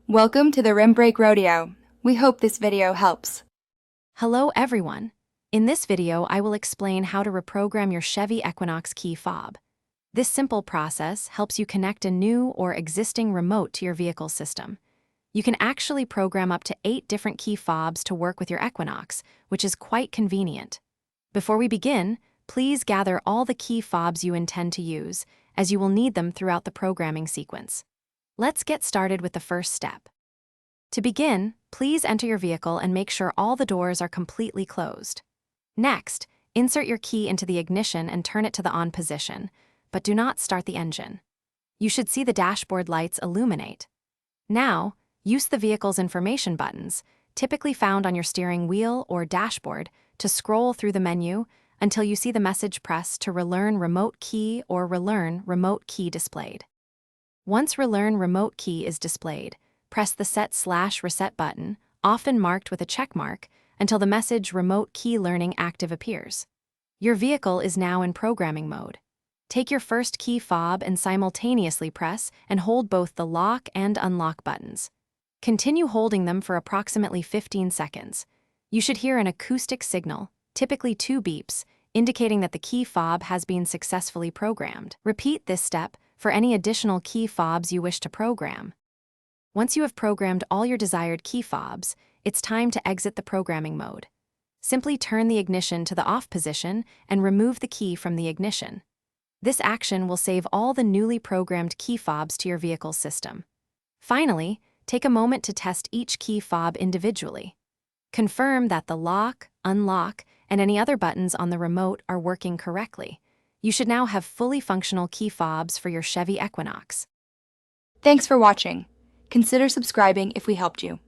Welcome to the Rim Brake Rodeo. We hope this video helps. Hello everyone. In this video, I will explain how to reprogram your Chevy Equinox key fob. This simple process helps you connect a new or existing remote to your vehicle system. You can actually program up to 8 different key fobs to work with your Equinox, which is quite convenient. Before we begin, please gather all the key fobs you intend to use, as you will need them throughout the programming sequence. Let's get started with the first step. To begin, please enter your vehicle and make sure all the doors are completely closed. Next, insert your key into the ignition and turn it to the on position, but do not start the engine. You should see the dashboard lights illuminate. Now, use the vehicle's information buttons, typically found on your steering wheel or dashboard, to scroll through the menu until you see the message press to relearn remote key or relearn remote key displayed. Once relearn remote key is displayed, press the Set/Reset button, often marked with a check mark, until the message Remote Key Learning Active appears. Your vehicle is now in programming mode. Take your first key fob and simultaneously press and hold both the lock and unlock buttons. Continue holding them for approximately 15 seconds. You should hear an acoustic signal, typically 2 beeps, indicating that the key fob has been successfully programmed. Repeat this step for any additional key fobs you wish to program. Once you have programmed all your desired key fobs, it's time to exit the programming mode. Simply turn the ignition to the off position and remove the key from the ignition. This action will save all the newly programmed key fobs to your vehicle's system. Finally, take a moment to test each key fob individually. Confirm that the lock, unlock, and any other buttons on the remote are working correctly. You should now have fully functional key fobs for your Chevy Equinox. Thanks for watching. Consider subscribing if we helped you.